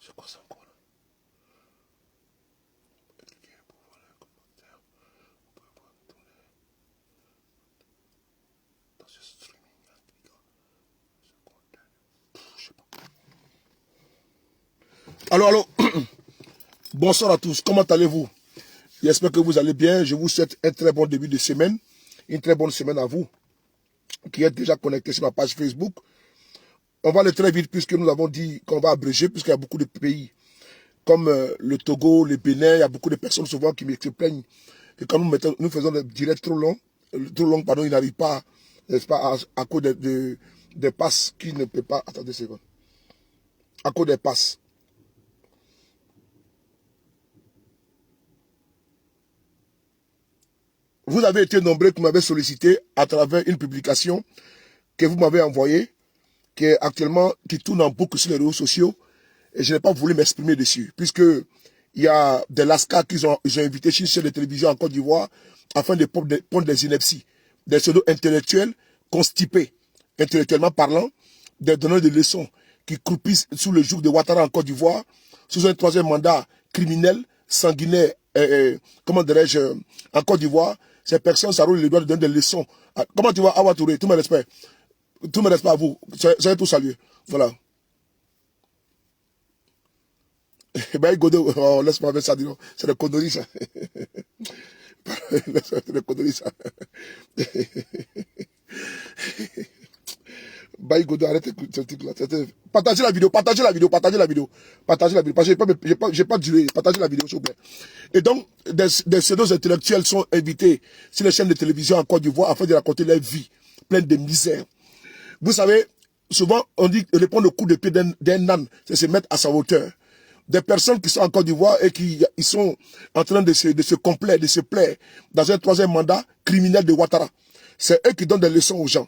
C'est quoi ça encore là? Dans ce streaming là, je sais pas. Allô. Bonsoir à tous, comment allez-vous? J'espère que vous allez bien. Je vous souhaite un très bon début de semaine. Une très bonne semaine à vous qui êtes déjà connectés sur ma page Facebook. On va aller très vite puisque nous avons dit qu'on va abréger, puisqu'il y a beaucoup de pays comme le Togo, le Bénin. Il y a beaucoup de personnes souvent qui me plaignent que quand nous faisons des directs trop longs, ils n'arrivent pas, n'est-ce pas, à cause des passes qui ne peut pas... Attendez une seconde. À cause des passes. Vous avez été nombreux qui m'avez sollicité à travers une publication que vous m'avez envoyée, qui tourne en boucle sur les réseaux sociaux, et je n'ai pas voulu m'exprimer dessus, puisque il y a des LASCA qu'ils ont invité chez une chaîne de télévision en Côte d'Ivoire afin de prendre des inepties, des pseudo-intellectuels constipés, intellectuellement parlant, des donneurs de leçons qui croupissent sous le joug de Ouattara en Côte d'Ivoire, sous un troisième mandat criminel, sanguinaire, comment dirais-je, en Côte d'Ivoire. Ces personnes, ça roule les doigts de donner des leçons. Comment tu vas, Awa Touré, tout mes respects. Tout mes respects à vous. Soyez tous salués. Voilà. Ben, Godot, oh, laisse-moi avec ça, dis donc. C'est des conneries, ça. C'est des conneries, ça. Baï Godot, arrêtez ce truc-là. Partagez la vidéo, partagez la vidéo. Parce que j'ai pas duré. Partagez la vidéo, s'il vous plaît. Et donc, des pseudo-intellectuels sont invités sur les chaînes de télévision en Côte d'Ivoire afin de raconter leur vie pleine de misère. Vous savez, souvent, on dit que répondre au coup de pied d'un âne, c'est se mettre à sa hauteur. Des personnes qui sont en Côte d'Ivoire et ils sont en train de se complaire, de se plaire dans un troisième mandat criminel de Ouattara. C'est eux qui donnent des leçons aux gens.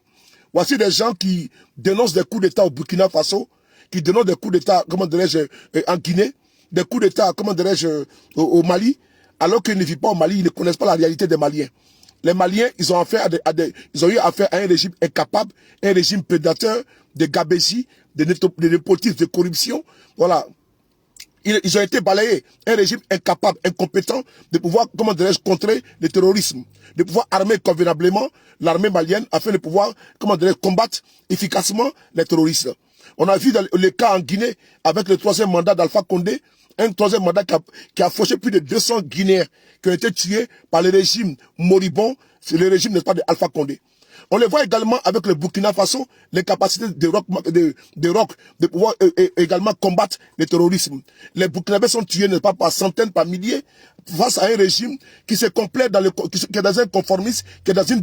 Voici des gens qui dénoncent des coups d'État au Burkina Faso, qui dénoncent des coups d'État, comment dirais-je, en Guinée, des coups d'État, comment dirais-je, au Mali, alors qu'ils ne vivent pas au Mali, ils ne connaissent pas la réalité des Maliens. Les Maliens, ils ont eu affaire à un régime incapable, un régime prédateur, de gabésie, de népotisme, de corruption. Voilà. Ils ont été balayés. Un régime incapable, incompétent de pouvoir, comment dirais-je, contrer le terrorisme, de pouvoir armer convenablement l'armée malienne afin de pouvoir, comment dirais-je, combattre efficacement les terroristes. On a vu dans le cas en Guinée avec le troisième mandat d'Alpha Condé, un troisième mandat qui a fauché plus de 200 Guinéens qui ont été tués par le régime moribond, c'est le régime, n'est-ce pas, d'Alpha Condé. On le voit également avec le Burkina Faso, les capacités de Rock de pouvoir également combattre le terrorisme. Les Burkinabés sont tués, n'est-ce pas, par centaines, par milliers, face à un régime qui se complète qui est dans un conformisme, qui est dans une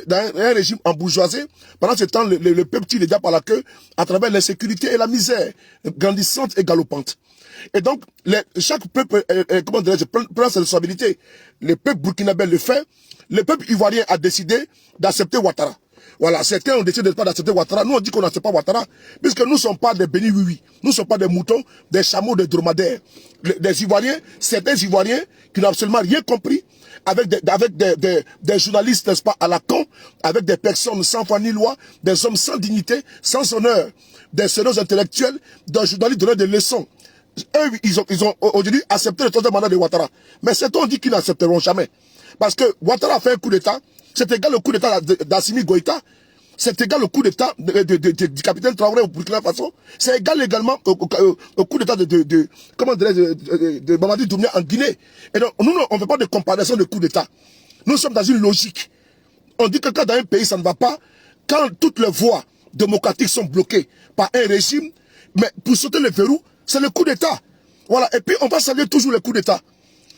dans un régime embourgeoisé. Pendant ce temps, le peuple tire les gars par la queue à travers l'insécurité et la misère grandissante et galopante. Et donc, chaque peuple, comment dirais-je, prend ses responsabilités. Le peuple burkinabé le fait. Le peuple ivoirien a décidé d'accepter Ouattara. Voilà, certains ont décidé d'accepter Ouattara. Nous, on dit qu'on n'accepte pas Ouattara, puisque nous ne sommes pas des bénis oui-oui. Nous ne sommes pas des moutons, des chameaux, des dromadaires. Des Ivoiriens, certains Ivoiriens qui n'ont absolument rien compris, avec des journalistes, n'est-ce pas, à la con, avec des personnes sans foi ni loi, des hommes sans dignité, sans honneur, des pseudos intellectuels, des journalistes donnant des leçons. Eux, ils ont aujourd'hui accepté le troisième mandat de Ouattara. Mais certains ont dit qu'ils n'accepteront jamais. Parce que Ouattara a fait un coup d'État, c'est égal au coup d'État d'Assimi Goïta, c'est égal au coup d'État du capitaine Traoré au Burkina Faso, c'est égal également au coup d'État de Mamadi Doumbia en Guinée. Et donc, nous, on ne fait pas de comparaison de coup d'État. Nous sommes dans une logique. On dit que quand dans un pays, ça ne va pas, quand toutes les voies démocratiques sont bloquées par un régime, mais pour sauter le verrou, c'est le coup d'État. Voilà. Et puis, on va saluer toujours le coup d'État.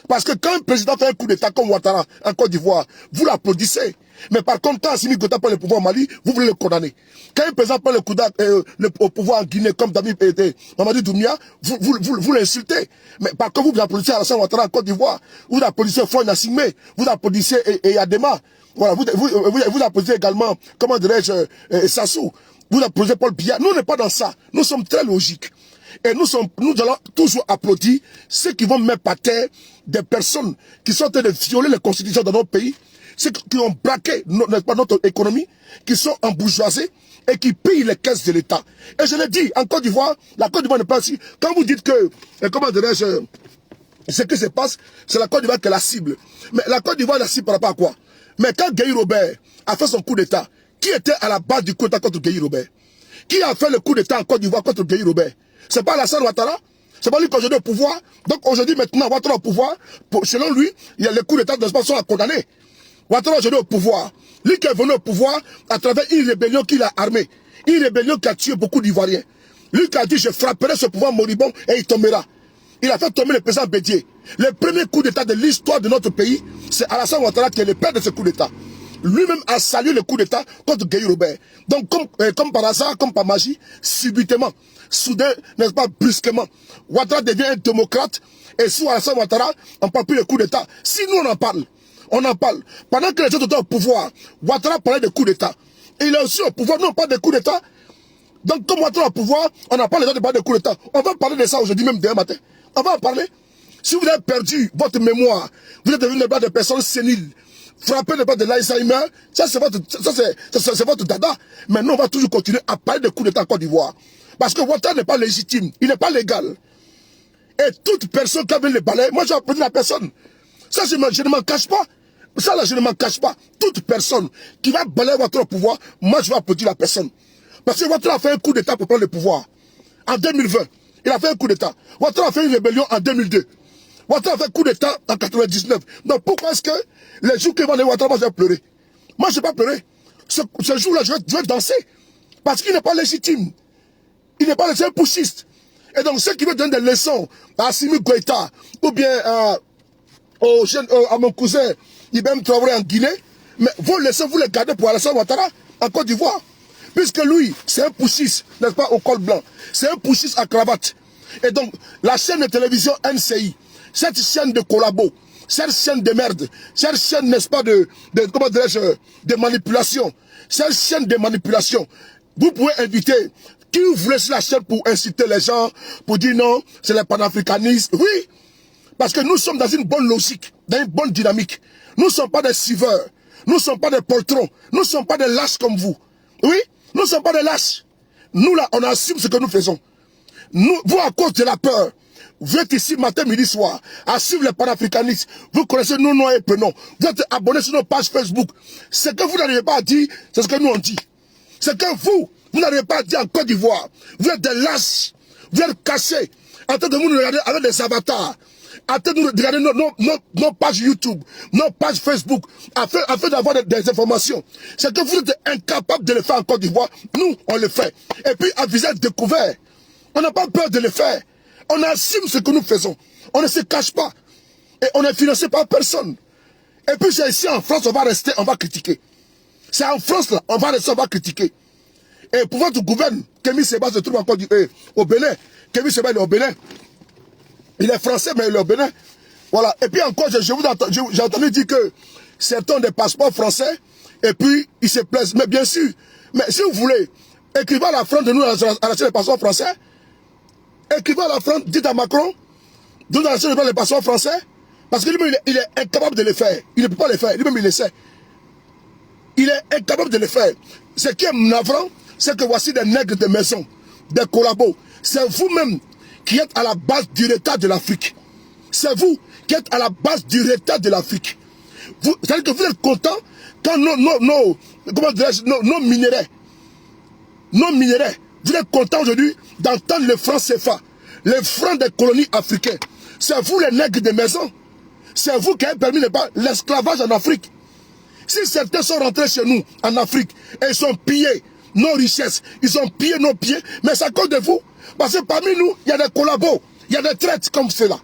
Parce que quand un président fait un coup d'État comme Ouattara en Côte d'Ivoire, vous l'applaudissez. Mais par contre, quand Assimi Goïta prend le pouvoir au Mali, vous voulez le condamner. Quand un président prend le pouvoir en Guinée comme Mamadi Doumbia, vous l'insultez. Mais par contre, vous applaudissez Alassane Ouattara en Côte d'Ivoire, vous applaudissez Foy Nassimé, vous applaudissez Yadema. Voilà, vous applaudissez également, comment dirais-je, Sassou. Vous applaudissez Paul Biya. Nous, on n'est pas dans ça. Nous sommes très logiques. Et nous allons toujours applaudir ceux qui vont mettre par terre des personnes qui sont en train de violer les constitutions dans notre pays, ceux qui ont braqué notre économie, qui sont embourgeoisés et qui pillent les caisses de l'État. Et je l'ai dit, en Côte d'Ivoire, la Côte d'Ivoire n'est pas si... Quand vous dites que, comment dirais-je, ce qui se passe, c'est la Côte d'Ivoire qui est la cible. Mais la Côte d'Ivoire est la cible par rapport à quoi? Mais quand Guy Robert a fait son coup d'État, qui était à la base du coup d'État contre Guy Robert? Qui a fait le coup d'État en Côte d'Ivoire contre Guy Robert? C'est pas Alassane Ouattara? C'est pas lui qu'aujourd'hui au pouvoir? Donc aujourd'hui maintenant, Ouattara au pouvoir, selon lui, il y a les coups d'État de sont à condamner. Ouattara aujourd'hui au pouvoir. Lui qui est venu au pouvoir à travers une rébellion qu'il a armée. Une rébellion qui a tué beaucoup d'Ivoiriens. Lui qui a dit je frapperai ce pouvoir moribond et il tombera. Il a fait tomber le président Bédié. Le premier coup d'État de l'histoire de notre pays, c'est Alassane Ouattara qui est le père de ce coup d'État. Lui-même a salué le coup d'État contre Guy Robert. Donc, comme par hasard, comme par magie, subitement, soudain, n'est-ce pas, brusquement, Ouattara devient un démocrate et sous Alassane Ouattara, on ne parle plus de coup d'État. Si nous, on en parle, pendant que les autres étaient au pouvoir, Ouattara parlait de coup d'État. Il est aussi au pouvoir, nous, on parle de coup d'État. Donc, comme Ouattara au pouvoir, on n'a pas les gens de parler de coup d'État. On va parler de ça aujourd'hui, même demain matin. On va en parler. Si vous avez perdu votre mémoire, vous êtes devenu des personnes séniles, frappé de l'Alzheimer, ça c'est votre dada. Mais nous on va toujours continuer à parler de coup d'État en Côte d'Ivoire. Parce que Ouattara n'est pas légitime, il n'est pas légal. Et toute personne qui a vu le balai, moi j'ai applaudi la personne. Ça je ne m'en cache pas. Ça là je ne m'en cache pas. Toute personne qui va balayer Ouattara au pouvoir, moi je vais applaudir la personne. Parce que Ouattara a fait un coup d'État pour prendre le pouvoir. En 2020, il a fait un coup d'État. Ouattara a fait une rébellion en 2002. Ouattara a fait coup d'État en 99. Donc pourquoi est-ce que les jours qui vont aller Ouattara, moi je vais pleurer? Moi je ne vais pas pleurer. Ce jour-là, je vais danser. Parce qu'il n'est pas légitime. Il n'est pas un poussiste. Et donc ceux qui veulent donner des leçons à Assimi Goïta ou bien à mon cousin Ibrahim Traoré en Guinée, mais vos leçons, vous les gardez pour Alassane Ouattara en Côte d'Ivoire. Puisque lui, c'est un poussiste, n'est-ce pas, au col blanc. C'est un poussiste à cravate. Et donc, la chaîne de télévision NCI, cette chaîne de collabo, cette chaîne de merde, cette chaîne, n'est-ce pas, comment dirais-je, de manipulation, cette chaîne de manipulation, vous pouvez inviter qui vous voulez sur la chaîne pour inciter les gens, pour dire non, c'est les panafricanistes. Oui, parce que nous sommes dans une bonne logique, dans une bonne dynamique. Nous ne sommes pas des suiveurs, nous ne sommes pas des poltrons, nous ne sommes pas des lâches comme vous. Oui, nous ne sommes pas des lâches. Nous là, on assume ce que nous faisons. Nous, vous, à cause de la peur, vous êtes ici matin, midi, soir, à suivre les panafricanistes. Vous connaissez nos noms et prénoms. Vous êtes abonnés sur nos pages Facebook. Ce que vous n'arrivez pas à dire, c'est ce que nous on dit. Ce que vous n'arrivez pas à dire en Côte d'Ivoire. Vous êtes des lâches. Vous êtes cachés. En train de nous regarder avec des avatars. En train de nous regarder nos pages YouTube, nos pages Facebook, afin d'avoir des informations. C'est que vous êtes incapables de le faire en Côte d'Ivoire. Nous, on le fait. Et puis, à visage découvert. On n'a pas peur de le faire. On assume ce que nous faisons. On ne se cache pas. Et on est financé par personne. Et puis c'est ici en France, on va rester, on va critiquer. C'est en France là, on va rester, on va critiquer. Et pour votre gouverne, Kémy Séba se trouve encore au Bénin. Kémy Séba il est au Bénin. Il est français, mais il est au Bénin. Voilà. Et puis encore, j'ai entendu dire que certains ont des passeports français. Et puis, ils se plaisent. Mais bien sûr, mais si vous voulez, écrivez à la France de nous arracher les passeports français. Écrivez à la France, dites à Macron, de nous arracher les passeports français. Parce que lui-même, il est incapable de le faire. Il ne peut pas le faire. Lui-même, il le sait. Il est incapable de le faire. Ce qui est navrant, c'est que voici des nègres de maison, des collabos. C'est vous-même qui êtes à la base du retard de l'Afrique. C'est vous qui êtes à la base du retard de l'Afrique. C'est-à-dire que vous êtes content quand nos minéraux, vous êtes content aujourd'hui d'entendre le franc CFA, les francs des colonies africaines. C'est vous les nègres de maison. C'est vous qui avez permis l'esclavage en Afrique. Si certains sont rentrés chez nous, en Afrique, et ils ont pillé nos richesses, ils ont pillé nos pieds, mais c'est à cause de vous. Parce que parmi nous, il y a des collabos, il y a des traites comme cela.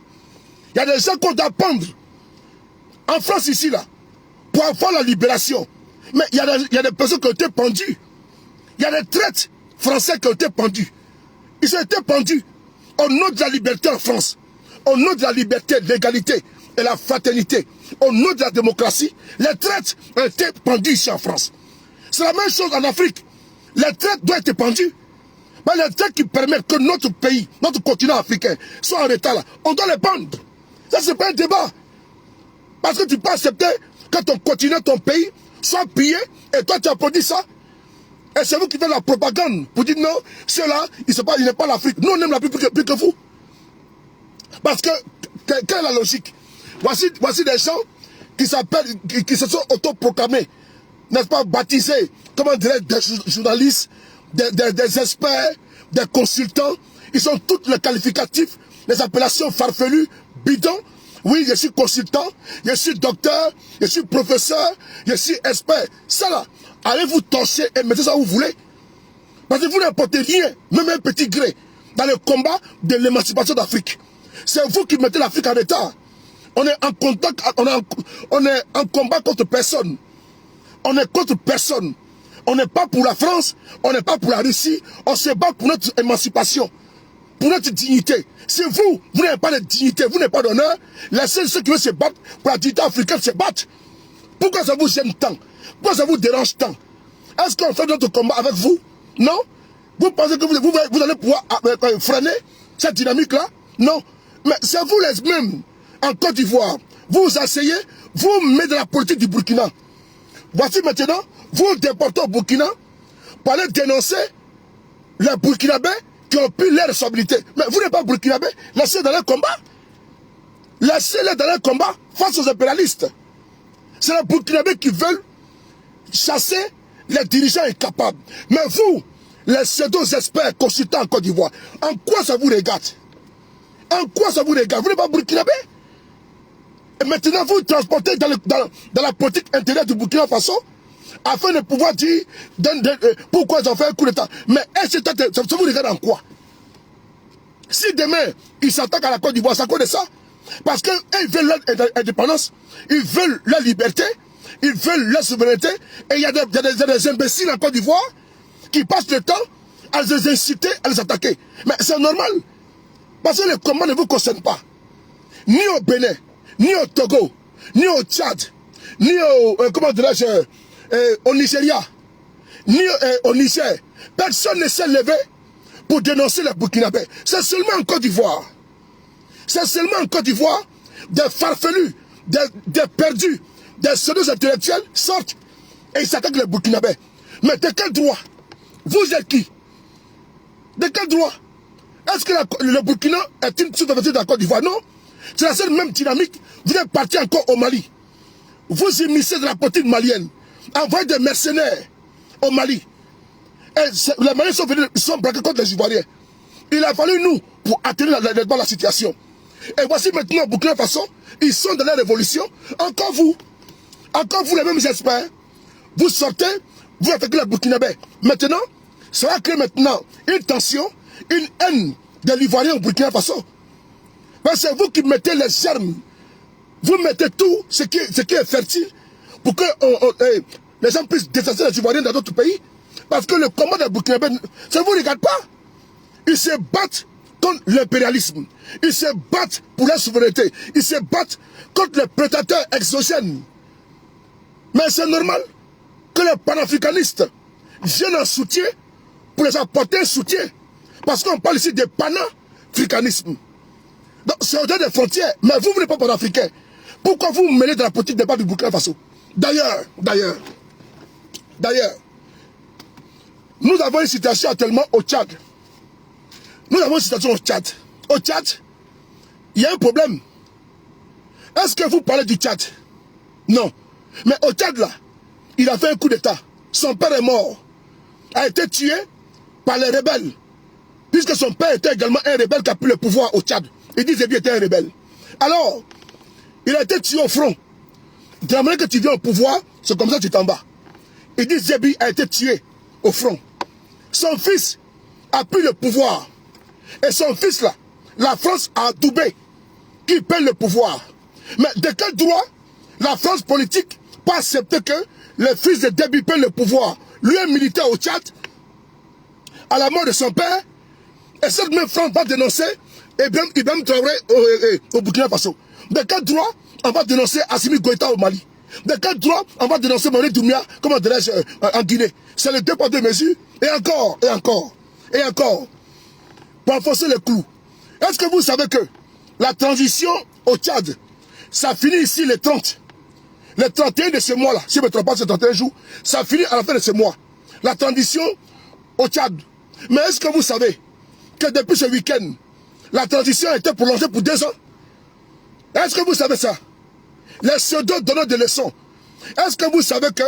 Il y a des gens qu'on doit pendre. En France, ici, là, pour avoir la libération. Mais il y a des personnes qui ont été pendues. Il y a des traites français qui ont été pendus. Ils ont été pendus au nom de la liberté en France, au nom de la liberté, de l'égalité et la fraternité, au nom de la démocratie. Les traites ont été pendus ici en France. C'est la même chose en Afrique. Les traites doivent être pendues. Mais les traites qui permettent que notre pays, notre continent africain, soit en retard là, on doit les pendre. Ça, c'est pas un débat. Parce que tu peux accepter que ton continent, ton pays soit pillé, et toi tu applaudis ça. Et c'est vous qui faites la propagande pour dire non, ceux-là, il n'est pas l'Afrique. Nous, on aime l'Afrique plus que vous. Parce que, quelle est la logique? Voici des gens qui s'appellent, qui se sont autoproclamés, n'est-ce pas, baptisés, comment dirais-je, des journalistes, des experts, des consultants. Ils ont tous les qualificatifs, les appellations farfelues, bidons. Oui, je suis consultant, je suis docteur, je suis professeur, je suis expert. Ça là, allez vous torcher et mettez ça où vous voulez. Parce que vous n'apportez rien, même un petit gré, dans le combat de l'émancipation d'Afrique. C'est vous qui mettez l'Afrique en état. On est en contact, on est en combat contre personne. On est contre personne. On n'est pas pour la France, on n'est pas pour la Russie. On se bat pour notre émancipation, pour notre dignité. Si vous n'avez pas de dignité, vous n'avez pas d'honneur, laissez ceux qui veulent se battre pour la dignité africaine se battre. Pourquoi ça vous gêne tant? Pourquoi ça vous dérange tant? Est-ce qu'on fait notre combat avec vous? Non? Vous pensez que vous allez pouvoir freiner cette dynamique-là? Non. Mais c'est vous les mêmes, en Côte d'Ivoire, vous asseyez, vous mettez dans la politique du Burkina. Voici maintenant, vous déportez au Burkina pour aller dénoncer les Burkinabés qui ont pris leurs responsabilités. Mais vous n'êtes pas Burkinabés, laissez-les dans le combat. Laissez-les dans le combat face aux impérialistes. C'est les Burkinabés qui veulent chasser les dirigeants incapables. Mais vous, les pseudo-experts consultants en Côte d'Ivoire, en quoi ça vous regarde? En quoi ça vous regarde? Vous n'êtes pas Burkinabé? Et maintenant, vous transportez dans la politique intérieure du Burkina Faso afin de pouvoir dire pourquoi ils ont fait un coup d'État. Mais est-ce que ça vous regarde en quoi? Si demain, ils s'attaquent à la Côte d'Ivoire, c'est à cause de ça. Parce qu'ils veulent leur indépendance, ils veulent leur liberté, ils veulent leur souveraineté. Et il y a des imbéciles en Côte d'Ivoire qui passent le temps à les inciter, à les attaquer. Mais c'est normal. Parce que le combat ne vous concerne pas. Ni au Bénin, ni au Togo, ni au Tchad, ni au Nigeria, ni au Niger. Personne ne s'est levé pour dénoncer les Burkinabés. C'est seulement en Côte d'Ivoire. C'est seulement en Côte d'Ivoire, des farfelus, des perdus, des pseudos intellectuels sortent et ils s'attaquent les Burkinabés. Mais de quel droit? Vous êtes qui? De quel droit? Est-ce que le Burkina est une sous-division de la Côte d'Ivoire? Non. C'est la seule même dynamique. Vous êtes parti encore au Mali. Vous immiscez de la politique malienne. Envoyez des mercenaires au Mali. Et les Maliens sont venus, ils sont braqués contre les Ivoiriens. Il a fallu nous pour atteindre la situation. Et voici maintenant au Burkina Faso, ils sont dans la révolution. Encore vous les mêmes experts, vous sortez, vous attaquez les Burkinabés. Maintenant, ça va créer maintenant une tension, une haine de l'Ivoirien au Burkina Faso. Parce que c'est vous qui mettez les germes, vous mettez tout ce qui est fertile pour que les gens puissent détester les Ivoiriens dans d'autres pays. Parce que le combat des Burkinabés, ça ne vous regarde pas. Ils se battent contre l'impérialisme. Ils se battent pour la souveraineté. Ils se battent contre les prédateurs exogènes. Mais c'est normal que les panafricanistes viennent en soutien pour les apporter un soutien. Parce qu'on parle ici de panafricanisme. Donc c'est au-delà des frontières. Mais vous n'êtes pas panafricain. Pourquoi vous mêlez dans la politique débat du Burkina Faso? D'ailleurs, nous avons une situation actuellement au Tchad. Nous avons une situation au Tchad. Au Tchad, il y a un problème. Est-ce que vous parlez du Tchad? Non. Mais au Tchad, là, il a fait un coup d'État. Son père est mort. A été tué par les rebelles. Puisque son père était également un rebelle qui a pris le pouvoir au Tchad. Il dit que Zébi était un rebelle. Alors, il a été tué au front. De la manière que tu viens au pouvoir, c'est comme ça que tu t'en bats. Il dit que Zébi a été tué au front. Son fils a pris le pouvoir. Et son fils là, la France a adoubé qu'il paie le pouvoir. Mais de quel droit la France politique peut accepter que le fils de Déby paie le pouvoir? Lui est militaire au Tchad, à la mort de son père, et cette même France va dénoncer Ibrahim Traoré au Burkina Faso. De quel droit on va dénoncer Assimi Goïta au Mali? De quel droit on va dénoncer Mamadou Doumbia, comment dirais-je, en Guinée? C'est le 2 poids 2 mesures, et encore. Pour enfoncer le clou. Est-ce que vous savez que la transition au Tchad, ça finit ici le 30? Le 31 de ce mois-là, si je ne me trompe pas, c'est 31 jours, ça finit à la fin de ce mois. La transition au Tchad. Mais est-ce que vous savez que depuis ce week-end, la transition a été prolongée pour 2 ans? Est-ce que vous savez ça? Les pseudos donnent des leçons. Est-ce que vous savez que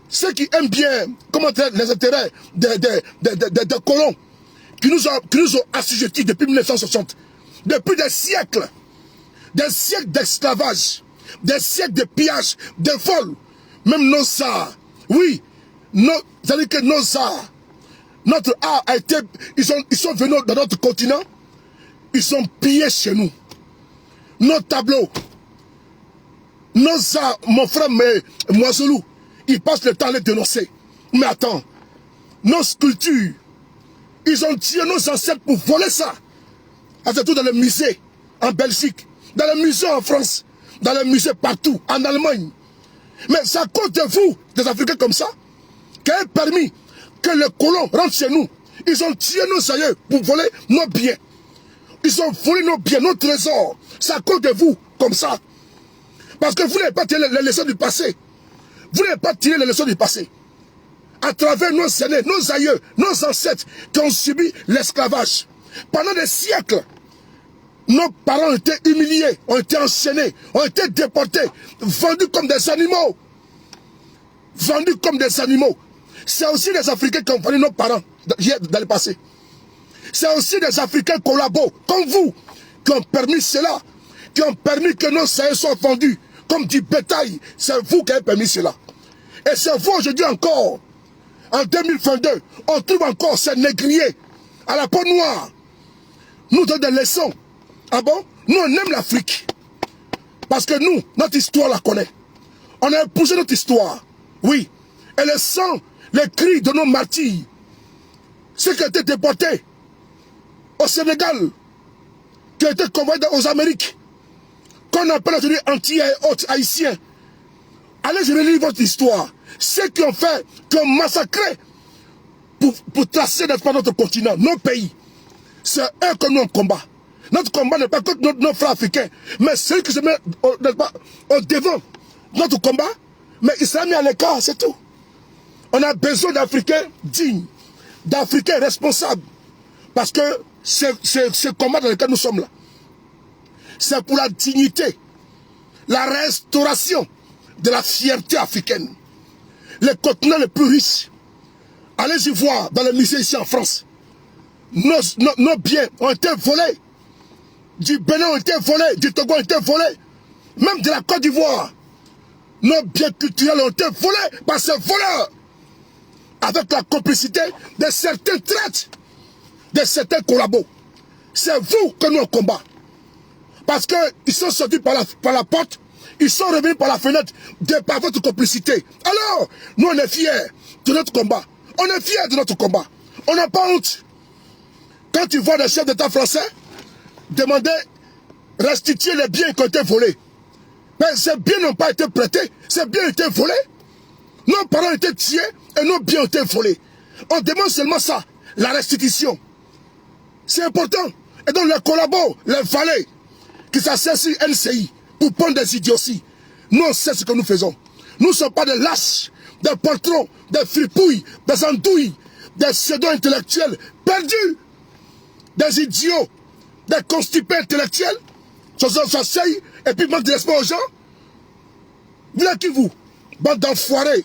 ceux qui aiment bien comment dire, les intérêts des colons qui nous ont assujettis depuis 1960, depuis des siècles d'esclavage, des siècles de pillage, de vol, même nos tsars, oui, c'est-à-dire que nos tsars, notre art a été, ils sont venus dans notre continent, ils ont pillé chez nous. Nos tableaux, nos arts, mon frère Moiselou, il passe le temps à les dénoncer. Mais attends, nos sculptures, ils ont tué nos ancêtres pour voler ça. Surtout dans les musées en Belgique, dans les musées en France, dans les musées partout, en Allemagne. Mais c'est à cause de vous, des Africains comme ça, qui a permis que les colons rentrent chez nous. Ils ont tué nos aïeux pour voler nos biens. Ils ont volé nos biens, nos trésors. C'est à cause de vous, comme ça. Parce que vous n'avez pas tiré les leçons du passé. Vous n'avez pas tiré les leçons du passé. À travers nos aînés, nos aïeux, nos ancêtres qui ont subi l'esclavage. Pendant des siècles, nos parents ont été humiliés, ont été enchaînés, ont été déportés, vendus comme des animaux. Vendus comme des animaux. C'est aussi les Africains qui ont vendu nos parents dans le passé. C'est aussi des Africains collabos, comme vous, qui ont permis cela, qui ont permis que nos aïeux soient vendus comme du bétail. C'est vous qui avez permis cela. Et c'est vous aujourd'hui encore, en 2022, on trouve encore ces négriers à la peau noire. Nous donnent des leçons. Ah bon? Nous on aime l'Afrique. Parce que nous, notre histoire la connaît. On a épousé notre histoire. Oui. Et le sang, les cris de nos martyrs, ceux qui ont été déportés au Sénégal, qui ont été convoyés aux Amériques, qu'on appelle aujourd'hui anti-haïtiens. Allez, je relis votre histoire. Ceux qui ont fait, qui ont massacré pour tracer notre continent, nos pays. C'est eux que nous on combat. Notre combat n'est pas que nos frères africains, mais celui qui se met au devant notre combat, mais il sera mis à l'écart, c'est tout. On a besoin d'Africains dignes, d'Africains responsables. Parce que ce combat dans lequel nous sommes là, c'est pour la dignité, la restauration de la fierté africaine. Les continents les plus riches. Allez-y voir dans les musées ici en France. Nos biens ont été volés. Du Bénin ont été volés, du Togo ont été volés. Même de la Côte d'Ivoire. Nos biens culturels ont été volés par ces voleurs. Avec la complicité de certains traîtres, de certains collabos. C'est vous que nous on combat. Parce qu'ils sont sortis par la porte, ils sont revenus par la fenêtre par votre complicité. Alors, nous on est fiers de notre combat. On est fiers de notre combat. On n'a pas honte. Quand tu vois des chefs d'État français demander restituer les biens qui ont été volés. Mais ces biens n'ont pas été prêtés, ces biens ont été volés. Nos parents ont été tués et nos biens ont été volés. On demande seulement ça, la restitution. C'est important. Et donc les collabos, les valets, qui s'assènent sur NCI pour prendre des idioties. Nous on sait ce que nous faisons. Nous ne sommes pas des lâches, des poltrons, des fripouilles, des andouilles, des pseudo-intellectuels perdus, des idiots, des constipés intellectuels, s'asseyent et puis manquent de respect aux gens. Vous êtes qui vous? Bande d'enfoirés.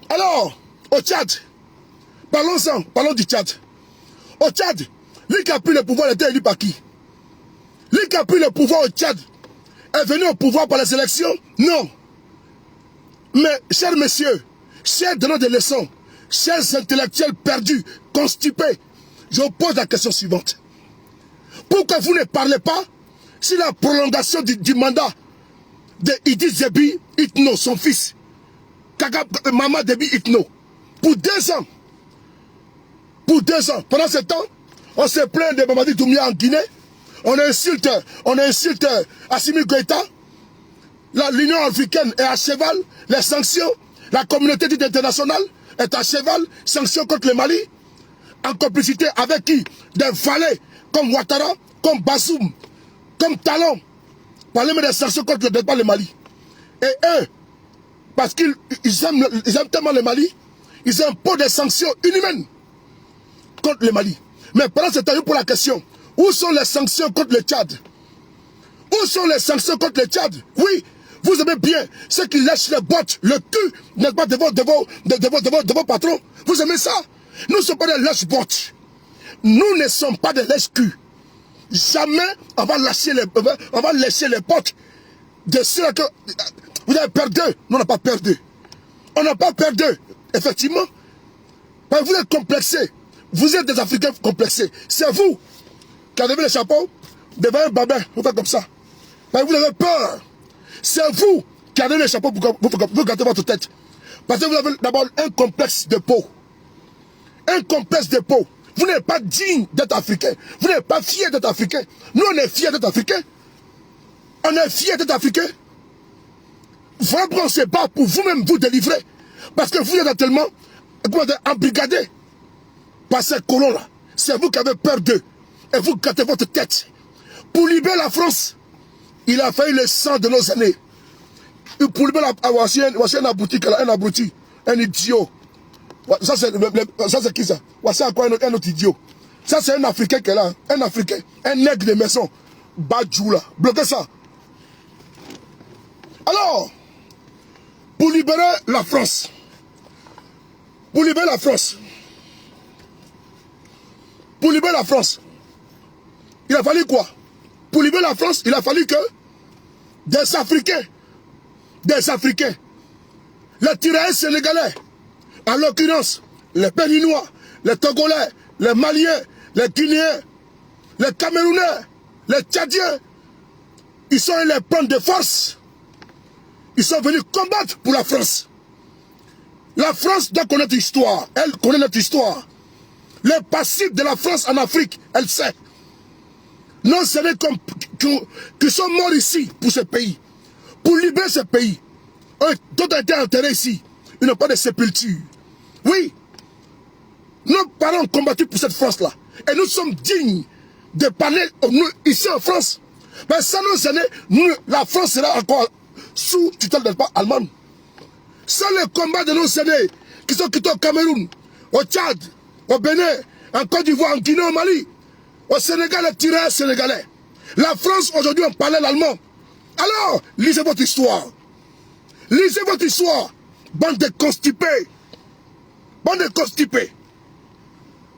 Alors, au Tchad, parlons-en, parlons du Tchad. Au Tchad, lui qui a pris le pouvoir, il était élu par qui? Lui qui a pris le pouvoir au Tchad est venu au pouvoir par les élections? Non. Mais, chers messieurs, chers donneurs de leçons, chers intellectuels perdus, constipés, je vous pose la question suivante. Pourquoi vous ne parlez pas sur la prolongation du mandat de Idriss Déby Itno, son fils, Maman Déby Itno, pour 2 ans? Pour 2 ans. Pendant ce temps, on se plaint de Mamadi Doumbouya en Guinée, on insulte Assimi Goïta, l'Union africaine est à cheval, les sanctions, la communauté dite internationale est à cheval, sanctions contre le Mali, en complicité avec qui? Des valets comme Ouattara, comme Bassoum, comme Talon, parler des sanctions contre le Mali. Et eux, parce qu'ils aiment tellement le Mali, ils imposent des sanctions inhumaines contre le Mali. Mais pendant ce temps, pour la question, où sont les sanctions contre le Tchad? Où sont les sanctions contre le Tchad? Oui, vous aimez bien ceux qui lèchent les bottes, le cul, n'est-ce pas, de vos patrons. Vous aimez ça? Nous ne sommes pas des lèche-bottes. Nous ne sommes pas des lèche-culs. Jamais on va lécher les potes de ceux que vous avez perdu. Nous, on n'a pas perdu. On n'a pas perdu. Effectivement. Vous êtes complexés. Vous êtes des Africains complexés. C'est vous qui avez le chapeau devant un babin. Vous faites comme ça. Vous avez peur. C'est vous qui avez le chapeau pour gâter votre tête. Parce que vous avez d'abord un complexe de peau. Un complexe de peau. Vous n'êtes pas digne d'être africain. Vous n'êtes pas fier d'être africain. Nous, on est fiers d'être africain. On est fiers d'être africain. Vraiment, on se bat pour vous-même vous délivrer. Parce que vous êtes tellement embrigadés par ces colons-là. C'est vous qui avez peur d'eux. Et vous gâtez votre tête. Pour libérer la France, il a fallu le sang de nos aînés. Pour libérer voici un abruti, un idiot. Ça c'est qui ça? Voici encore un autre idiot. Ça c'est un Africain qui est là. Un Africain. Un nègre de maison. Badjou là. Bloquez ça. Alors, pour libérer la France. Pour libérer la France. Pour libérer la France. Il a fallu quoi? Pour libérer la France, il a fallu que des Africains, les tirailleurs sénégalais, en l'occurrence, les Béninois, les Togolais, les Maliens, les Guinéens, les Camerounais, les Tchadiens, ils sont allés les prendre de force. Ils sont venus combattre pour la France. La France doit connaître l'histoire. Elle connaît notre histoire. Les passifs de la France en Afrique, elle sait. Non, c'est des qui sont morts ici pour ce pays. Pour libérer ce pays. D'autres ont été enterrés ici. Ils n'ont pas de sépulture. Oui. Nos parents ont combattu pour cette France-là. Et nous sommes dignes de parler ici en France. Mais sans nos aînés, la France sera encore sous tutelle allemande. Sans le combat de nos aînés qui sont quittés au Cameroun, au Tchad, au Bénin, en Côte d'Ivoire, en Guinée, au Mali, au Sénégal, les tirailleurs sénégalais. La France, aujourd'hui, on parlait l'allemand. Alors, lisez votre histoire. Lisez votre histoire. Bande de constipés. Bande de constipés.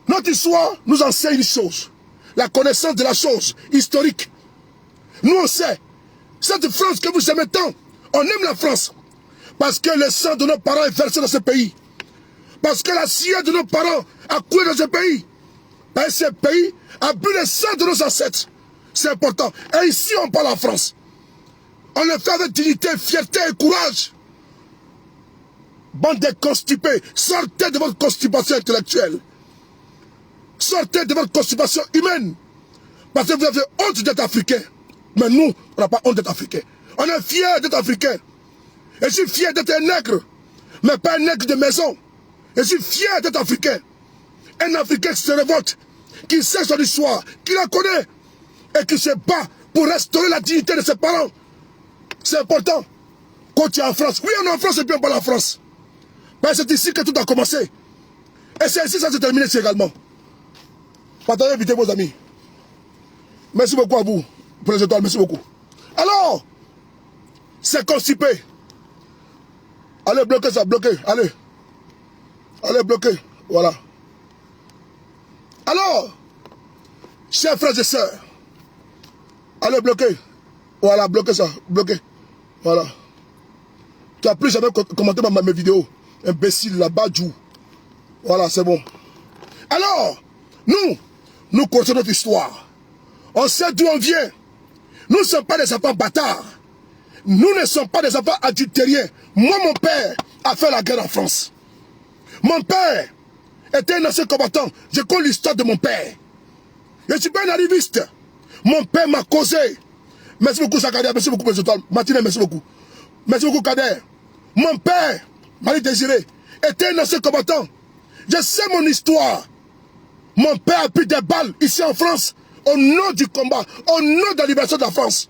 Notre histoire nous enseigne une chose. La connaissance de la chose historique. Nous, on sait. Cette France que vous aimez tant, on aime la France. Parce que le sang de nos parents est versé dans ce pays. Parce que la sueur de nos parents a coulé dans ce pays. Parce que ce pays a bu le sang de nos ancêtres. C'est important. Et ici, on parle en France. On le fait avec dignité, fierté et courage. Bande de constipés, sortez de votre constipation intellectuelle. Sortez de votre constipation humaine. Parce que vous avez honte d'être africain. Mais nous, on n'a pas honte d'être africain. On est fiers d'être africain. Et je suis fier d'être un nègre. Mais pas un nègre de maison. Et je suis fier d'être africain. Un Africain qui se révolte, qui sait son histoire, qui la connaît. Et qui se bat pour restaurer la dignité de ses parents. C'est important. Quand tu es en France, oui, on est en France et puis on parle en France. Mais c'est ici que tout a commencé. Et c'est ici que ça s'est terminé également. Partagez, invitez vos amis. Merci beaucoup à vous pour les étoiles, merci beaucoup. Alors, c'est constipé. Allez, bloquez ça, bloquez, allez. Allez, bloquez, voilà. Alors, chers frères et sœurs, allez, bloquez. Voilà, bloquez ça, bloquez. Voilà. Tu n'as plus jamais commenté mes vidéos. Imbécile, là-bas, Djou. Voilà, c'est bon. Alors, nous connaissons notre histoire. On sait d'où on vient. Nous ne sommes pas des enfants bâtards. Nous ne sommes pas des enfants adultériens. Moi, mon père a fait la guerre en France. Mon père était un ancien combattant. Je connais l'histoire de mon père. Je ne suis pas un arriviste. Mon père m'a causé. Merci beaucoup, Zakaria. Merci beaucoup, mes étoiles. Martine, merci beaucoup. Merci beaucoup, Kader. Mon père, Marie Désiré, était un ancien combattant. Je sais mon histoire. Mon père a pris des balles ici en France au nom du combat, au nom de la libération de la France.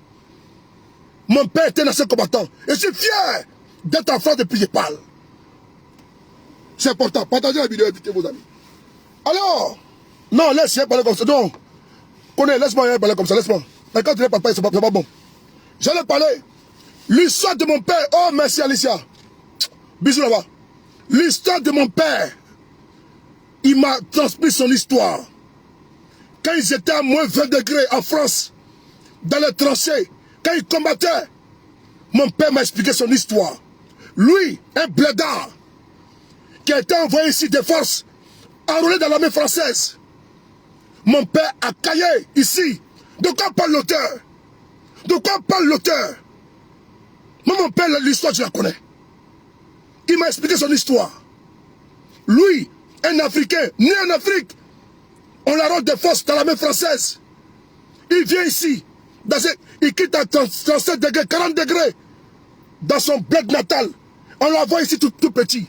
Mon père était un ancien combattant. Et je suis fier d'être en France depuis que je parle. C'est important. Partagez la vidéo, invitez vos amis. Alors, non, laisse-moi parler comme ça. Non, laisse-moi parler comme ça, laisse-moi. Mais quand tu es papa, c'est pas bon. J'allais parler. L'histoire de mon père. Oh, merci Alicia. Bisous là-bas. L'histoire de mon père. Il m'a transmis son histoire. Quand ils étaient à moins 20 degrés en France, dans les tranchées, quand ils combattaient, mon père m'a expliqué son histoire. Lui, un blédard, qui a été envoyé ici de force, enrôlé dans l'armée française. Mon père a caillé ici. De quoi parle l'auteur? De quoi parle l'auteur? Moi, mon père, l'histoire, je la connais. Il m'a expliqué son histoire. Lui, un Africain, né en Afrique, on l'arrête de force dans l'armée française. Il vient ici, il quitte à 37 degrés, 40 degrés, dans son bled natal. On l'envoie ici tout petit.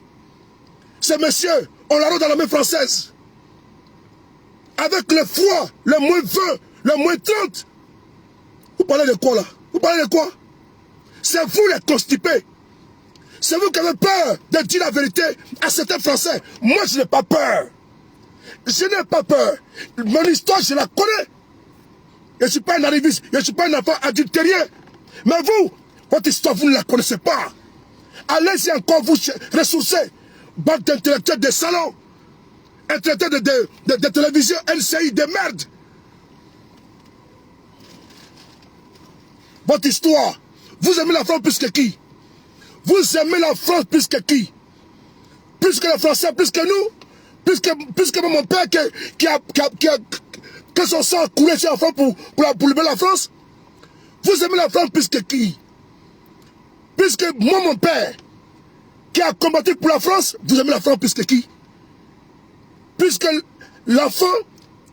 Ce monsieur, on l'arrête dans l'armée française. Avec le froid, le moins 20, le moins 30. Vous parlez de quoi là? Vous parlez de quoi? C'est vous les constipés. C'est vous qui avez peur de dire la vérité à certains Français. Moi, je n'ai pas peur. Je n'ai pas peur. Mon histoire, je la connais. Je ne suis pas un arriviste. Je ne suis pas un enfant adultérien. Mais vous, votre histoire, vous ne la connaissez pas. Allez-y encore vous ressourcer. Bande d'intellectuels de salon. Intellectuels de télévision, NCI, de merde. Votre histoire. Vous aimez la France plus que qui? Vous aimez la France plus que qui? Plus que les Français, plus que nous? Plus que mon père que son sang a coulé sur la France pour lever la France? Vous aimez la France plus que qui? Plus que moi, mon père, qui a combattu pour la France, vous aimez la France plus que qui? Plus que l'enfant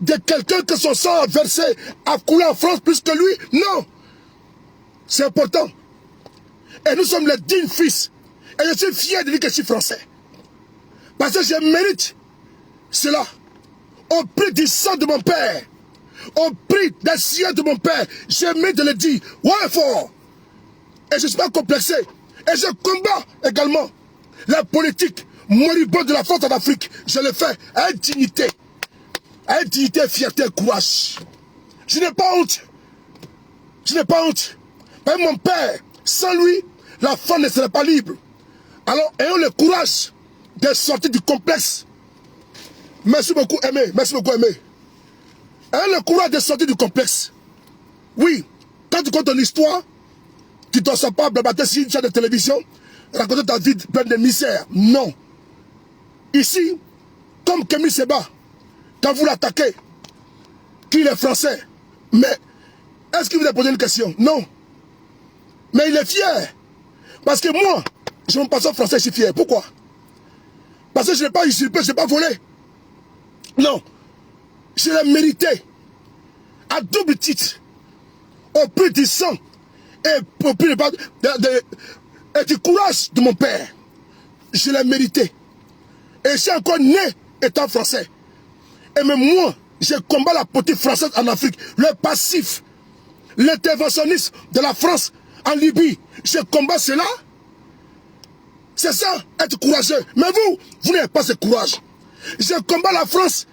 de quelqu'un que son sang a versé, a coulé en France plus que lui? Non! C'est important. Et nous sommes les dignes fils. Et je suis fier de dire que je suis français. Parce que je mérite cela. Au prix du sang de mon père. Au prix des siens de mon père. Je mérite de le dire. Ouais, fort. Et je ne suis pas complexé. Et je combats également la politique moribonde de la France en Afrique. Je le fais avec dignité. Avec dignité, fierté et courage. Je n'ai pas honte. Je n'ai pas honte. Mais mon père, sans lui, la femme ne serait pas libre. Alors, ayons le courage de sortir du complexe. Merci beaucoup, Aimé. Merci beaucoup, Aimé. Ayons le courage de sortir du complexe. Oui, quand tu comptes ton histoire, tu ne dois pas blabater sur une chaîne de télévision, raconter ta vie pleine de misère. Non. Ici, comme Kémy Séba, quand vous l'attaquez, qu'il est français, mais est-ce qu'il vous a posé une question? Non. Mais il est fier. Parce que moi, je me passe en français, je suis fier. Pourquoi? Parce que je n'ai pas usurpé, je n'ai pas volé. Non. Je l'ai mérité. À double titre. Au prix du sang. Et au prix du courage de mon père. Je l'ai mérité. Et je suis encore né étant français. Et même moi, je combats la politique française en Afrique. Le passif. L'interventionnisme de la France en Libye. Je combats cela. C'est ça, être courageux. Mais vous n'avez pas ce courage. Je combats la France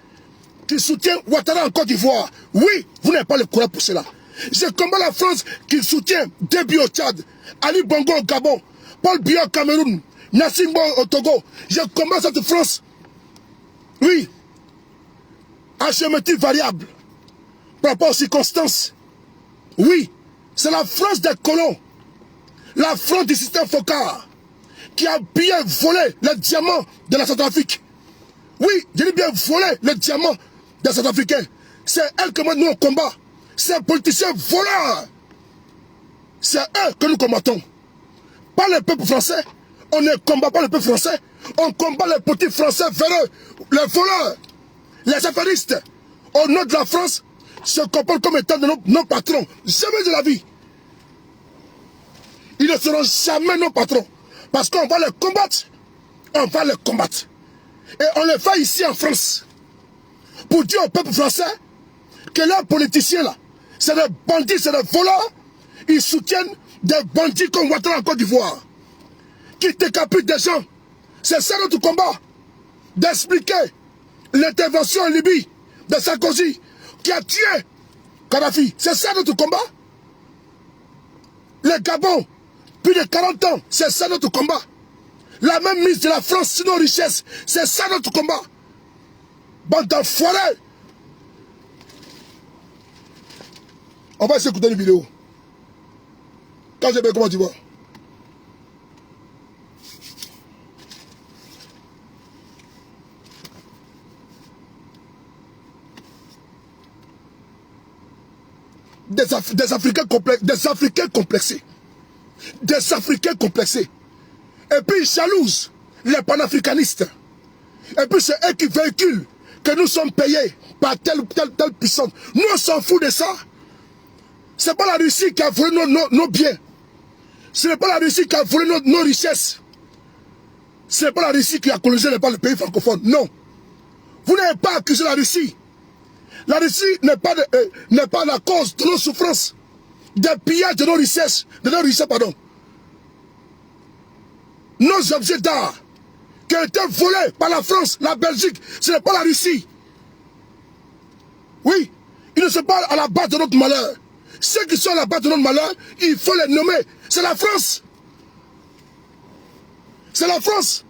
qui soutient Ouattara en Côte d'Ivoire. Oui, vous n'avez pas le courage pour cela. Je combats la France qui soutient Déby au Tchad, Ali Bongo au Gabon, Paul Biya au Cameroun, Nassim Bo au Togo. Je combats cette France. Oui, à géométrie variable, par rapport aux circonstances. Oui, c'est la France des colons, la France du système Foccart, qui a bien volé les diamants de la Centrafrique. Oui, je dis bien volé les diamants des Centrafricains. C'est elle que nous on combat. C'est un politicien voleur. C'est eux que nous combattons. Pas le peuple français. On ne combat pas le peuple français. On combat les petits français véreux, les voleurs, les affairistes. Au nom de la France, se comportent comme étant de nos patrons. Jamais de la vie. Ils ne seront jamais nos patrons. Parce qu'on va les combattre. On va les combattre. Et on les fait ici en France. Pour dire au peuple français que leurs politiciens là, c'est des bandits, c'est des voleurs. Ils soutiennent des bandits comme Ouattara en Côte d'Ivoire, qui décapitent des gens. C'est ça notre combat, d'expliquer l'intervention en Libye de Sarkozy, qui a tué Kadhafi. C'est ça notre combat. Le Gabon, plus de 40 ans, c'est ça notre combat. La même mise de la France sur nos richesses, c'est ça notre combat. Bande d'enfoirés. On va s'écouter une vidéo. Quand j'ai bien, comment tu vois? Des Africains complexés. Des Africains complexés. Et puis ils jalousent les panafricanistes. Et puis c'est eux qui véhiculent que nous sommes payés par telle ou telle puissance. Nous on s'en fout de ça. Ce n'est pas la Russie qui a volé nos biens. Ce n'est pas la Russie qui a volé nos richesses. Ce n'est pas la Russie qui a colonisé le pays francophone. Non. Vous n'avez pas accusé la Russie. La Russie n'est pas la cause de nos souffrances, des pillages de nos richesses, pardon. Nos objets d'art qui ont été volés par la France, la Belgique, ce n'est pas la Russie. Oui, ils ne sont pas à la base de notre malheur. Ceux qui sont à la base de notre malheur, il faut les nommer. C'est la France. C'est la France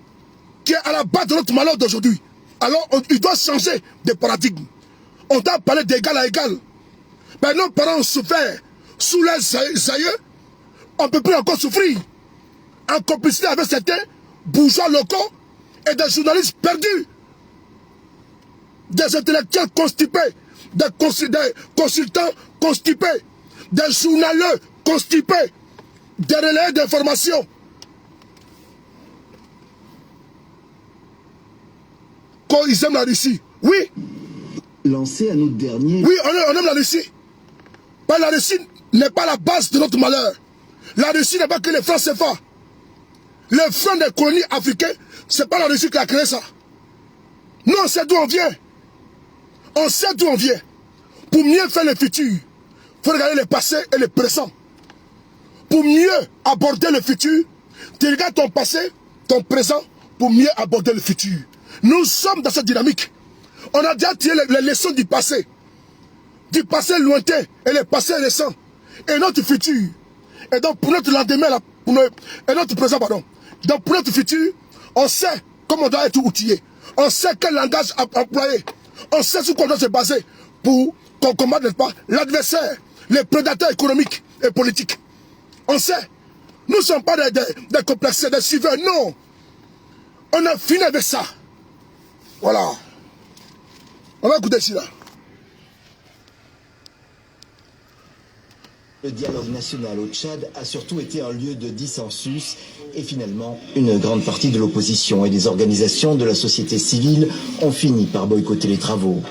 qui est à la base de notre malheur d'aujourd'hui. Alors, il doit changer de paradigme. On doit parler d'égal à égal. Mais nos parents ont souffert sous les aïeux. On ne peut plus encore souffrir. En complicité avec certains bourgeois locaux et des journalistes perdus. Des intellectuels constipés. Des consultants constipés. Des journaleux constipés. Des relais d'information. Quand ils aiment la Russie. Oui. Lancé en août dernier. Oui, on aime la Russie. Mais la Russie n'est pas la base de notre malheur. La Russie n'est pas que les francs CFA. Les francs des colonies africaines, ce n'est pas la Russie qui a créé ça. Nous, on sait d'où on vient. On sait d'où on vient. Pour mieux faire le futur, il faut regarder le passé et le présent. Pour mieux aborder le futur, tu regardes ton passé, ton présent, pour mieux aborder le futur. Nous sommes dans cette dynamique. On a déjà tiré les leçons du passé lointain et le passé récent, et notre futur. Et donc pour notre lendemain, et notre présent, pardon. Donc pour notre futur, on sait comment on doit être outillé. On sait quel langage employer. On sait sur quoi on doit se baser pour qu'on combatte, n'est-ce pas, l'adversaire, les prédateurs économiques et politiques. On sait. Nous ne sommes pas des complexés, des suiveurs, non. On a fini avec ça. Voilà. On va écouter ici là. Le dialogue national au Tchad a surtout été un lieu de dissensus et finalement, une grande partie de l'opposition et des organisations de la société civile ont fini par boycotter les travaux.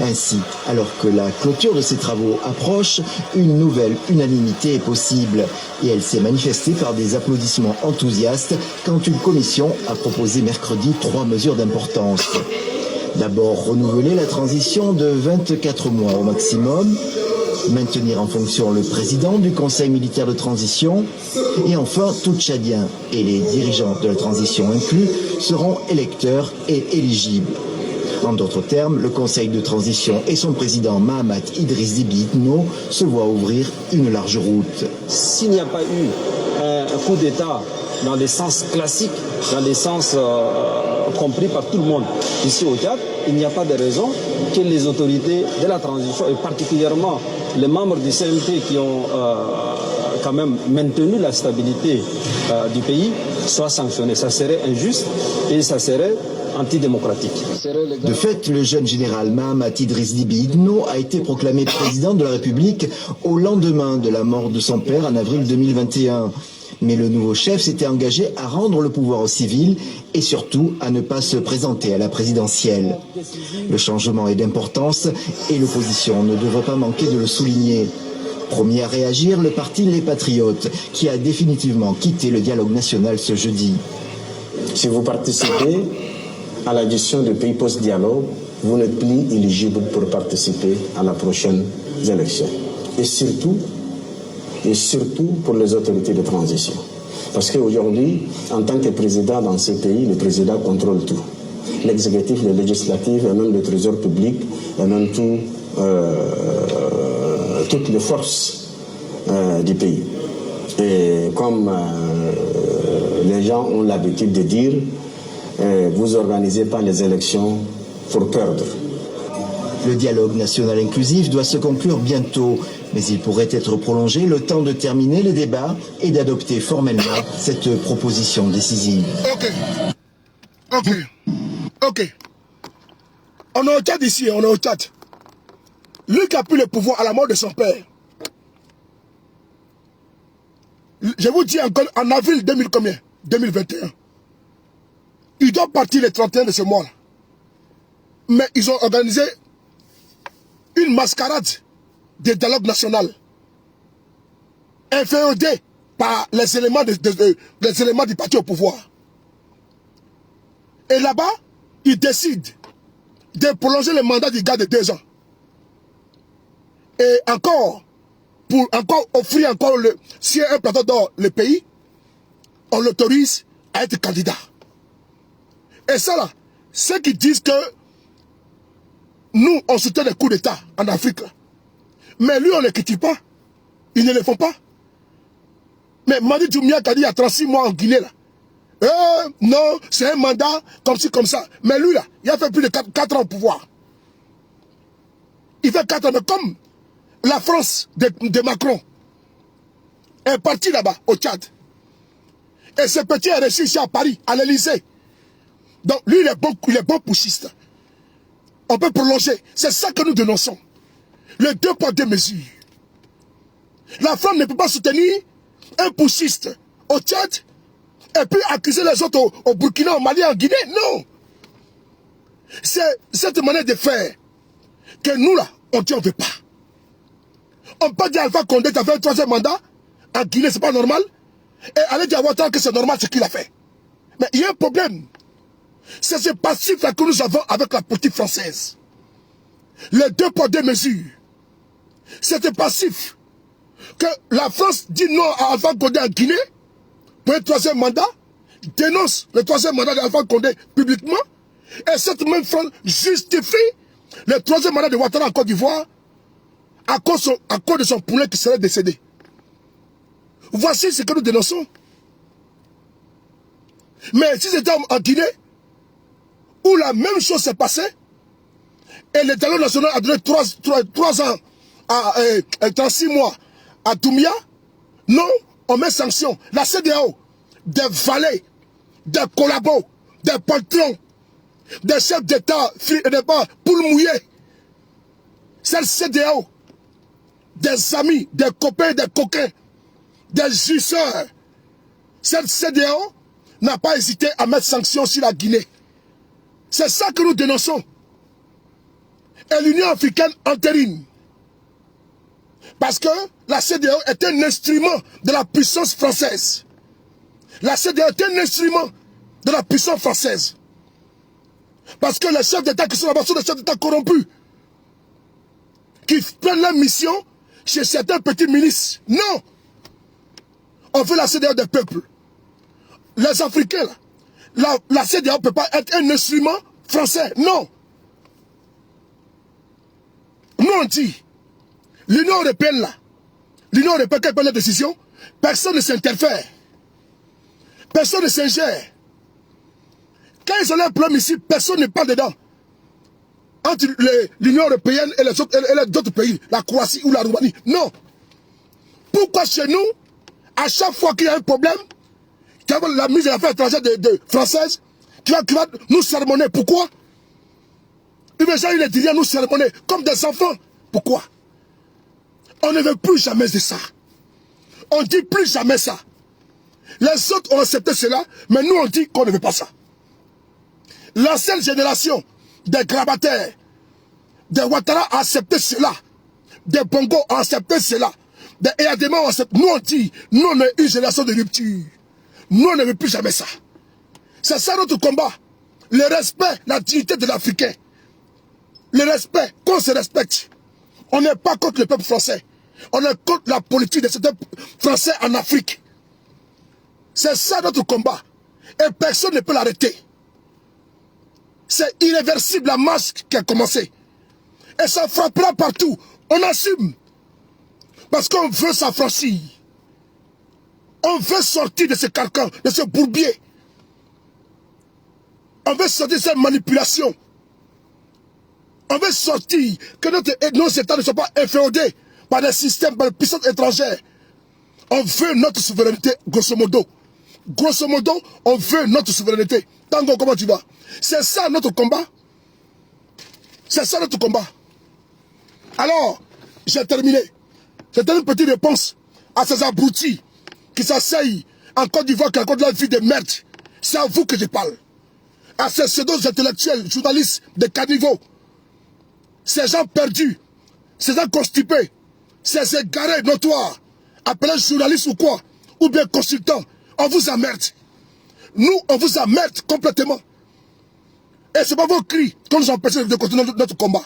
Ainsi, alors que la clôture de ces travaux approche, une nouvelle unanimité est possible et elle s'est manifestée par des applaudissements enthousiastes quand une commission a proposé mercredi 3 mesures d'importance. D'abord, renouveler la transition de 24 mois au maximum, maintenir en fonction le président du Conseil militaire de transition, et enfin, tout Tchadien et les dirigeants de la transition inclus seront électeurs et éligibles. En d'autres termes, le Conseil de transition et son président Mahamat Idriss Déby Itno se voient ouvrir une large route. S'il n'y a pas eu un coup d'État dans les sens classiques, dans les sens compris par tout le monde ici au Tchad, il n'y a pas de raison que les autorités de la transition, et particulièrement les membres du CMT qui ont quand même maintenu la stabilité du pays, soient sanctionnés. Ça serait injuste et ça serait antidémocratique. De fait, le jeune général Mahamat Idriss Déby Itno a été proclamé président de la République au lendemain de la mort de son père en avril 2021. Mais le nouveau chef s'était engagé à rendre le pouvoir aux civils et surtout à ne pas se présenter à la présidentielle. Le changement est d'importance et l'opposition ne devrait pas manquer de le souligner. Premier à réagir, le parti Les Patriotes, qui a définitivement quitté le dialogue national ce jeudi. Si vous participez à la gestion du pays post-dialogue, vous n'êtes plus éligible pour participer à la prochaine élection. Et surtout, et surtout pour les autorités de transition. Parce qu'aujourd'hui, en tant que président dans ce pays, le président contrôle tout. L'exécutif, le législatif, et même le trésor public, et même toutes les forces du pays. Et comme les gens ont l'habitude de dire, vous n'organisez pas les élections pour perdre. Le dialogue national inclusif doit se conclure bientôt, mais il pourrait être prolongé le temps de terminer les débats et d'adopter formellement cette proposition décisive. Ok. On est au Tchad ici, on est au Tchad. Lui qui a pris le pouvoir à la mort de son père. Je vous dis encore, en avril 2021. Il doit partir le 31 de ce mois-là. Mais ils ont organisé une mascarade de dialogue national. Inféodée par les éléments, les éléments du parti au pouvoir. Et là-bas, ils décident de prolonger le mandat du gars de 2 ans. Et encore, pour encore offrir encore si un plateau d'or le pays, on l'autorise à être candidat. Et ça là, ceux qui disent que nous, on soutient les coups d'État en Afrique. Là. Mais lui, on ne le critique pas. Ils ne le font pas. Mais Madi Doumbia qui a dit il y a 36 mois en Guinée là. Non, c'est un mandat comme ci, comme ça. Mais lui là, il a fait plus de 4 ans au pouvoir. Il fait 4 ans, mais comme la France de Macron est partie là-bas, au Tchad. Et ce petit est reçu ici à Paris, à l'Élysée. Donc lui, il est bon poussiste. On peut prolonger. C'est ça que nous dénonçons. Les 2 poids 2 mesures. La femme ne peut pas soutenir un poussiste au Tchad et puis accuser les autres au Burkina, au Mali, en Guinée. Non. C'est cette manière de faire que nous, là, on dit on ne veut pas. On peut dire Alpha Condé a fait un 3e mandat en Guinée, c'est pas normal. Et aller dire à Ouattara que c'est normal ce qu'il a fait. Mais il y a un problème. C'est ce passif-là que nous avons avec la politique française. Les 2 poids 2 mesures. C'est ce passif que la France dit non à Alpha Condé en Guinée pour un 3e mandat, dénonce le 3e mandat d'Alpha Condé publiquement, et cette même France justifie le 3e mandat de Ouattara en Côte d'Ivoire à cause de son poulet qui serait décédé. Voici ce que nous dénonçons. Mais si c'était en Guinée, où la même chose s'est passée, et le dialogue national a donné 3 ans, 36 mois à Doumbia, non, on met sanction. La CEDEAO, des valets, des collabos, des patrons, des chefs d'État, poules mouillées, c'est le CEDEAO, des amis, des copains, des coquins, des jouisseurs. Cette CEDEAO n'a pas hésité à mettre sanction sur la Guinée. C'est ça que nous dénonçons. Et l'Union africaine entérine. Parce que la CEDEAO est un instrument de la puissance française. La CEDEAO est un instrument de la puissance française. Parce que les chefs d'État qui sont là-bas sont des chefs d'État corrompus. Qui prennent leur mission chez certains petits ministres. Non! On veut la CEDEAO des peuples. Les Africains, là, la CEDEAO ne peut pas être un instrument français. Non! Nous on dit, l'Union européenne là, l'Union européenne qui prend la décision, personne ne s'interfère. Personne ne s'ingère. Quand ils ont un problème ici, personne ne parle dedans. Entre l'Union européenne et les autres pays, la Croatie ou la Roumanie. Non. Pourquoi chez nous, à chaque fois qu'il y a un problème, la ministre des Affaires étrangères française, qui va nous sermonner. Pourquoi? Les gens, ils diraient nous sermonner comme des enfants. Pourquoi? On ne veut plus jamais de ça. On ne dit plus jamais ça. Les autres ont accepté cela, mais nous on dit qu'on ne veut pas ça. L'ancienne génération des grabataires, des Ouattara a accepté cela. Des Bongo ont accepté cela. Des Eyadema ont accepté. Nous on dit, nous on est une génération de rupture. Nous on ne veut plus jamais ça. C'est ça notre combat. Le respect, la dignité de l'Africain. Le respect, qu'on se respecte. On n'est pas contre le peuple français. On est contre la politique de certains Français en Afrique. C'est ça notre combat. Et personne ne peut l'arrêter. C'est irréversible la marche qui a commencé. Et ça frappera partout. On assume. Parce qu'on veut s'affranchir. On veut sortir de ce carcan, de ce bourbier. On veut sortir de cette manipulation. On veut sortir que nos États ne soient pas inféodés par des systèmes, par des puissances étrangères. On veut notre souveraineté, grosso modo. Grosso modo, on veut notre souveraineté. Tango, comment tu vas? C'est ça notre combat. C'est ça notre combat. Alors, j'ai terminé. C'était une petite réponse à ces abrutis qui s'asseyent en Côte d'Ivoire, qui racontent la vie de merde. C'est à vous que je parle. À ces pseudo-intellectuels, journalistes de caniveau. Ces gens perdus, ces gens constipés, ces égarés notoires, appelés journalistes ou quoi, ou bien consultants, on vous emmerde. Nous, on vous emmerde complètement. Et ce n'est pas vos cris qui nous empêchent de continuer notre combat.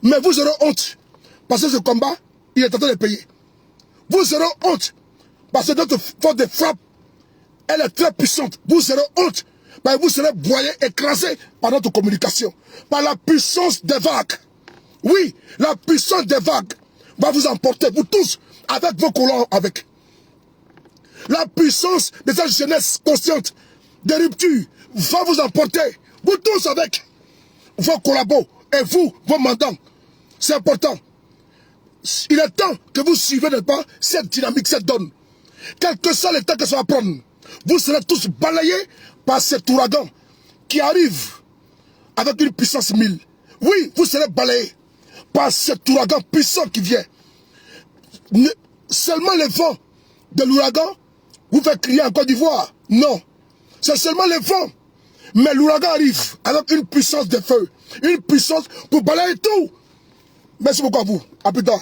Mais vous aurez honte, parce que ce combat, il est en train de payer. Vous aurez honte, parce que notre force de frappe, elle est très puissante. Vous aurez honte, parce que vous serez broyés, écrasés par notre communication, par la puissance des vagues. Oui, la puissance des vagues va vous emporter, vous tous, avec vos colons, avec. La puissance de cette jeunesse consciente de rupture va vous emporter, vous tous avec vos collabos et vous, vos mandants. C'est important. Il est temps que vous suivez, n'est-ce pas, cette dynamique, cette donne. Quel que soit le temps que ça va prendre, vous serez tous balayés par cet ouragan qui arrive avec une puissance 1000. Oui, vous serez balayés par cet ouragan puissant qui vient. Seulement le vent de l'ouragan vous fait crier en Côte d'Ivoire. Non, c'est seulement le vent. Mais l'ouragan arrive avec une puissance de feu, une puissance pour balayer tout. Merci beaucoup à vous. À plus tard.